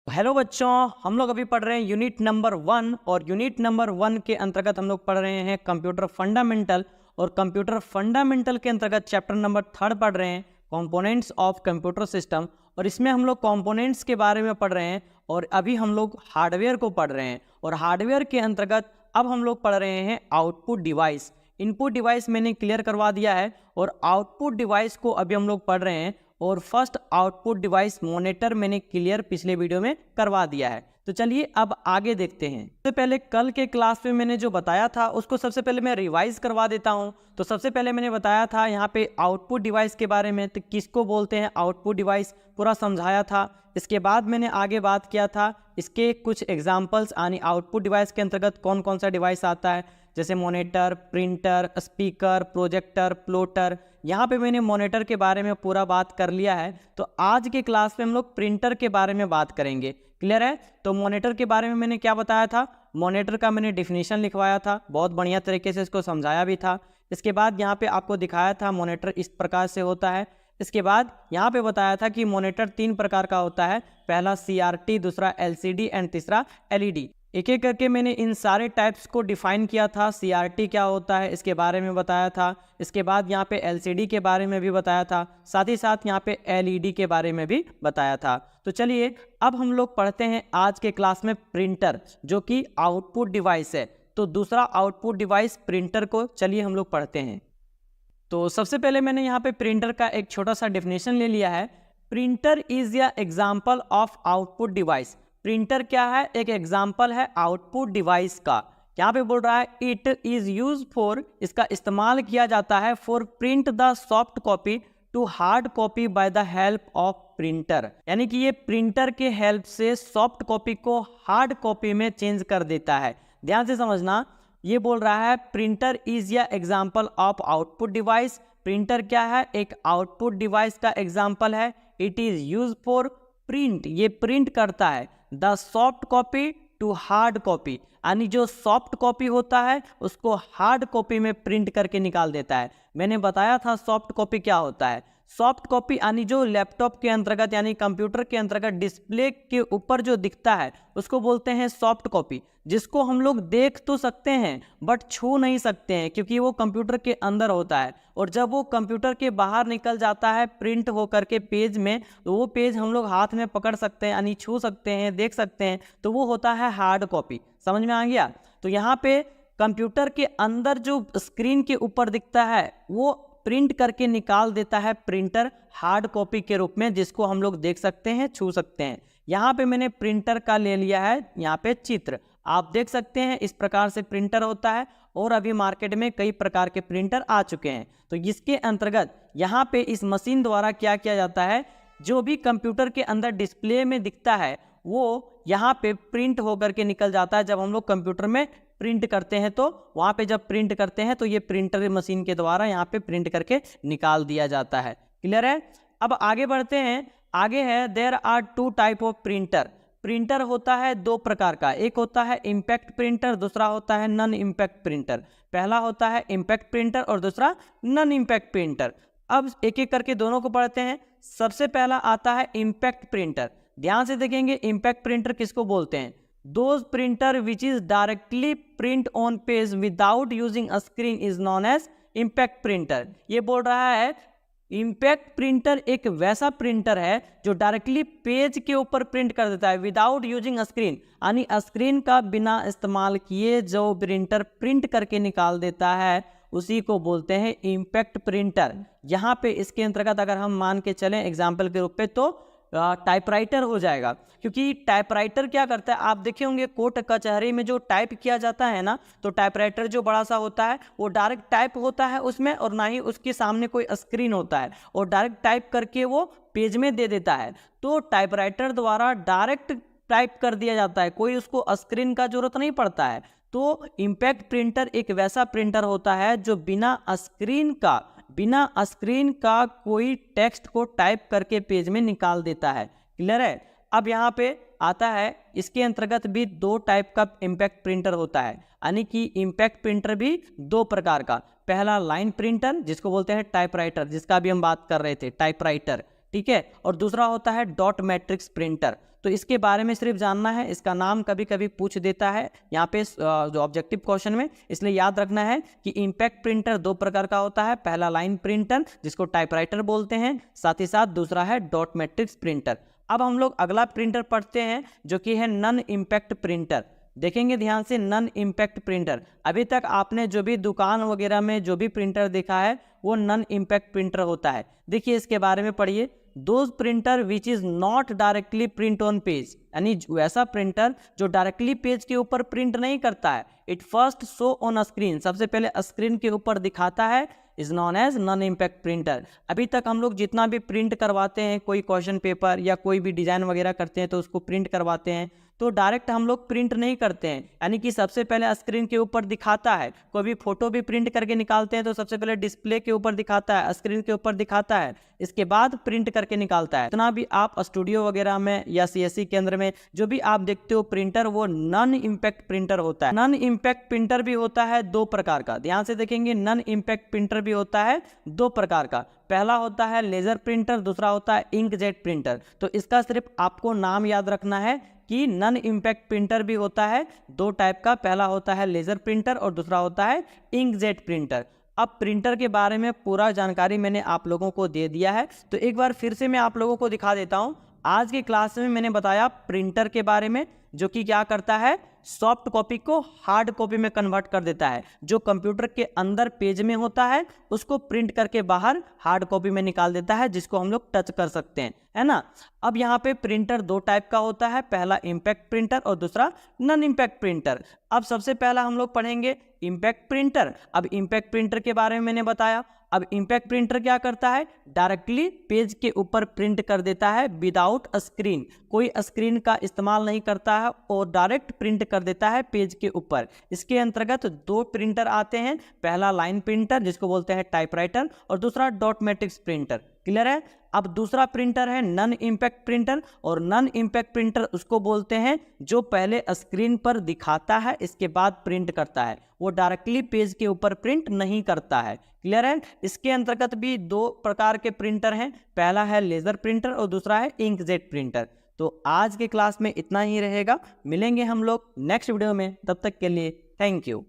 Hello बच्चों, हम लोग अभी पढ़ रहे हैं यूनिट नंबर 1 और यूनिट नंबर 1 के अंतर्गत हम लोग पढ़ रहे हैं कंप्यूटर फंडामेंटल और कंप्यूटर फंडामेंटल के अंतर्गत चैप्टर नंबर 3 पढ़ रहे हैं कंपोनेंट्स ऑफ कंप्यूटर सिस्टम। और इसमें हम लोग कंपोनेंट्स के बारे में पढ़ रहे हैं और अभी हम लोग हार्डवेयर को पढ़ रहे हैं और हार्डवेयर के अंतर्गत अब हम लोग पढ़ रहे हैं आउटपुट डिवाइस। इनपुट डिवाइस मैंने क्लियर करवा दिया है और आउटपुट डिवाइस को अभी हम लोग पढ़ रहे हैं और फर्स्ट आउटपुट डिवाइस मॉनिटर मैंने क्लियर पिछले वीडियो में करवा दिया है। तो चलिए अब आगे देखते हैं। सबसे पहले कल के क्लास में मैंने जो बताया था उसको सबसे पहले मैं रिवाइज करवा देता हूं। तो सबसे पहले मैंने बताया था यहाँ पे आउटपुट डिवाइस के बारे में, तो किसको बोलते हैं आउटपुट डिवाइस, पूरा समझाया था। इसके बाद मैंने आगे बात किया था इसके कुछ एग्जाम्पल्स यानी आउटपुट डिवाइस के अंतर्गत कौन कौन सा डिवाइस आता है, जैसे monitor, printer, speaker, projector, plotter. यहाँ पे मैंने मॉनिटर के बारे में पूरा बात कर लिया है। तो आज के क्लास में हम लोग प्रिंटर के बारे में बात करेंगे। क्लियर है? तो मॉनिटर के बारे में मैंने क्या बताया था, मॉनिटर का मैंने डिफिनीशन लिखवाया था, बहुत बढ़िया तरीके से इसको समझाया भी था। इसके बाद यहाँ पे आपको दिखाया था मॉनिटर इस प्रकार से होता है। इसके बाद यहाँ पे बताया था कि मॉनिटर 3 प्रकार का होता है, पहला CRT, दूसरा LCD एंड तीसरा LED। एक एक करके मैंने इन सारे टाइप्स को डिफाइन किया था। CRT क्या होता है इसके बारे में बताया था। इसके बाद यहाँ पे LCD के बारे में भी बताया था, साथ ही साथ यहाँ पे LED के बारे में भी बताया था। तो चलिए अब हम लोग पढ़ते हैं आज के क्लास में प्रिंटर, जो कि आउटपुट डिवाइस है। तो दूसरा आउटपुट डिवाइस प्रिंटर को चलिए हम लोग पढ़ते हैं। तो सबसे पहले मैंने यहाँ पे प्रिंटर का एक छोटा सा डेफिनेशन ले लिया है। Printer is a example of output device. Printer क्या है? एक एग्जाम्पल है आउटपुट डिवाइस का। यहाँ पे बोल रहा है इट इज यूज फॉर, इसका इस्तेमाल किया जाता है for print the soft copy to hard copy by the help of printer. यानी कि ये प्रिंटर के हेल्प से सॉफ्ट कॉपी को हार्ड कॉपी में चेंज कर देता है। ध्यान से समझना, ये बोल रहा है printer is a example of output device. Printer क्या है? एक आउटपुट डिवाइस का एग्जाम्पल है। It is use for print, ये प्रिंट करता है the soft copy to hard copy, यानी जो सॉफ्ट कॉपी होता है उसको हार्ड कॉपी में प्रिंट करके निकाल देता है। मैंने बताया था सॉफ्ट कॉपी क्या होता है। सॉफ्ट कॉपी यानी जो लैपटॉप के अंतर्गत यानी कंप्यूटर के अंतर्गत डिस्प्ले के ऊपर जो दिखता है उसको बोलते हैं सॉफ्ट कॉपी, जिसको हम लोग देख तो सकते हैं बट छू नहीं सकते हैं क्योंकि वो कंप्यूटर के अंदर होता है। और जब वो कंप्यूटर के बाहर निकल जाता है प्रिंट होकर के पेज में, तो वो पेज हम लोग हाथ में पकड़ सकते हैं यानी छू सकते हैं, देख सकते हैं, तो वो होता है हार्ड कॉपी। समझ में आ गया? तो यहाँ पे कंप्यूटर के अंदर जो स्क्रीन के ऊपर दिखता है वो प्रिंट करके निकाल देता है प्रिंटर हार्ड कॉपी के रूप में, जिसको हम लोग देख सकते हैं, छू सकते हैं। यहाँ पे मैंने प्रिंटर का ले लिया है यहाँ पे चित्र, आप देख सकते हैं इस प्रकार से प्रिंटर होता है। और अभी मार्केट में कई प्रकार के प्रिंटर आ चुके हैं। तो इसके अंतर्गत यहाँ पे इस मशीन द्वारा क्या किया जाता है, जो भी कंप्यूटर के अंदर डिस्प्ले में दिखता है वो यहाँ पे प्रिंट होकर के निकल जाता है। जब हम लोग कंप्यूटर में प्रिंट करते हैं तो वहाँ पे जब प्रिंट करते हैं तो ये प्रिंटर मशीन के द्वारा यहाँ पे प्रिंट करके निकाल दिया जाता है। क्लियर है? अब आगे बढ़ते हैं। आगे है there are 2 type of printer. Printer होता है 2 प्रकार का, एक होता है इम्पैक्ट प्रिंटर, दूसरा होता है नॉन इम्पैक्ट प्रिंटर। पहला होता है इम्पैक्ट प्रिंटर और दूसरा नॉन इम्पैक्ट प्रिंटर। अब एक एक करके दोनों को पढ़ते हैं। सबसे पहला आता है इम्पैक्ट प्रिंटर। ध्यान से देखेंगे इम्पैक्ट प्रिंटर किसको बोलते हैं, those printer which is directly print on page without using a screen is known as impact printer. ये बोल रहा है इम्पैक्ट प्रिंटर एक वैसा प्रिंटर है जो डायरेक्टली पेज के ऊपर प्रिंट कर देता है विदाउट यूजिंग स्क्रीन, यानी स्क्रीन का बिना इस्तेमाल किए जो प्रिंटर प्रिंट करके निकाल देता है उसी को बोलते हैं इम्पैक्ट प्रिंटर। यहाँ पे इसके अंतर्गत अगर हम मान के चलें एग्जाम्पल के रूप पे तो टाइपराइटर हो जाएगा, क्योंकि टाइपराइटर क्या करता है, आप देखे होंगे कोर्ट कचहरी में जो टाइप किया जाता है ना, तो टाइपराइटर जो बड़ा सा होता है वो डायरेक्ट टाइप होता है उसमें, और ना ही उसके सामने कोई स्क्रीन होता है, और डायरेक्ट टाइप करके वो पेज में दे देता है। तो टाइपराइटर द्वारा डायरेक्ट टाइप कर दिया जाता है, कोई उसको स्क्रीन का जरूरत नहीं पड़ता है। तो इम्पैक्ट प्रिंटर एक वैसा प्रिंटर होता है जो बिना स्क्रीन का कोई टेक्स्ट को टाइप करके पेज में निकाल देता है। क्लियर है? अब यहाँ पे आता है इसके अंतर्गत भी 2 टाइप का इम्पैक्ट प्रिंटर होता है, यानी कि इम्पैक्ट प्रिंटर भी 2 प्रकार का। पहला लाइन प्रिंटर जिसको बोलते हैं टाइपराइटर, जिसका भी हम बात कर रहे थे टाइपराइटर, ठीक है। और दूसरा होता है डॉट मैट्रिक्स प्रिंटर। तो इसके बारे में सिर्फ जानना है, इसका नाम कभी कभी पूछ देता है यहाँ पे जो ऑब्जेक्टिव क्वेश्चन में, इसलिए याद रखना है कि इम्पैक्ट प्रिंटर दो प्रकार का होता है। पहला लाइन प्रिंटर जिसको टाइपराइटर बोलते हैं, साथ ही साथ दूसरा है डॉट मैट्रिक्स प्रिंटर। अब हम लोग अगला प्रिंटर पढ़ते हैं जो कि है नॉन इम्पैक्ट प्रिंटर। देखेंगे ध्यान से, नॉन इम्पैक्ट प्रिंटर। अभी तक आपने जो भी दुकान वगैरह में जो भी प्रिंटर देखा है वो नॉन इम्पैक्ट प्रिंटर होता है। देखिए इसके बारे में पढ़िए, those printer which is not directly print on page, यानी वैसा प्रिंटर जो डायरेक्टली पेज के ऊपर प्रिंट नहीं करता है, it first show on screen, सबसे पहले स्क्रीन के ऊपर दिखाता है, is known as non impact printer. अभी तक हम लोग जितना भी प्रिंट करवाते हैं, कोई क्वेश्चन पेपर या कोई भी डिजाइन वगैरह करते हैं तो उसको प्रिंट करवाते हैं, तो डायरेक्ट हम लोग प्रिंट नहीं करते हैं, यानी कि सबसे पहले स्क्रीन के ऊपर दिखाता है। कोई भी फोटो भी प्रिंट करके निकालते हैं तो सबसे पहले डिस्प्ले के ऊपर दिखाता है, स्क्रीन के ऊपर दिखाता है, इसके बाद प्रिंट करके निकालता है। इतना भी आप स्टूडियो वगैरह में या सीएससी केंद्र में जो भी आप देखते हो प्रिंटर, वो नॉन इम्पैक्ट प्रिंटर होता है। नॉन इम्पैक्ट प्रिंटर भी होता है दो प्रकार का, ध्यान से देखेंगे, नॉन इम्पैक्ट प्रिंटर भी होता है दो प्रकार का। पहला होता है लेजर प्रिंटर, दूसरा होता है इंकजेट प्रिंटर। तो इसका सिर्फ आपको नाम याद रखना है कि नॉन इम्पैक्ट प्रिंटर भी होता है दो टाइप का, पहला होता है लेजर प्रिंटर और दूसरा होता है इंकजेट प्रिंटर। अब प्रिंटर के बारे में पूरा जानकारी मैंने आप लोगों को दे दिया है, तो एक बार फिर से मैं आप लोगों को दिखा देता हूं। आज की क्लास में मैंने बताया प्रिंटर के बारे में, जो कि क्या करता है, सॉफ्ट कॉपी को हार्ड कॉपी में कन्वर्ट कर देता है। जो कंप्यूटर के अंदर पेज में होता है उसको प्रिंट करके बाहर हार्ड कॉपी में निकाल देता है, जिसको हम लोग टच कर सकते हैं, है ना। अब यहाँ पे प्रिंटर दो टाइप का होता है, पहला इम्पैक्ट प्रिंटर और दूसरा नॉन इम्पैक्ट प्रिंटर। अब सबसे पहला हम लोग पढ़ेंगे इम्पैक्ट प्रिंटर। अब इम्पैक्ट प्रिंटर के बारे में मैंने बताया। अब इम्पैक्ट प्रिंटर क्या करता है, डायरेक्टली पेज के ऊपर प्रिंट कर देता है विदाउट स्क्रीन, कोई स्क्रीन का इस्तेमाल नहीं करता है और डायरेक्ट प्रिंट कर देता है पेज के ऊपर। इसके अंतर्गत दो प्रिंटर आते हैं, पहला लाइन प्रिंटर जिसको बोलते हैं टाइपराइटर और दूसरा डॉट मैट्रिक्स प्रिंटर। क्लियर है। अब दूसरा प्रिंटर है नॉन इम्पैक्ट प्रिंटर, और नॉन इम्पैक्ट प्रिंटर उसको बोलते हैं जो पहले स्क्रीन पर दिखाता है इसके बाद प्रिंट करता है, वो डायरेक्टली पेज के ऊपर प्रिंट नहीं करता है। क्लियर है। इसके अंतर्गत भी दो प्रकार के प्रिंटर हैं, पहला है लेजर प्रिंटर और दूसरा है इंकजेट प्रिंटर। तो आज के क्लास में इतना ही रहेगा, मिलेंगे हम लोग नेक्स्ट वीडियो में, तब तक के लिए थैंक यू।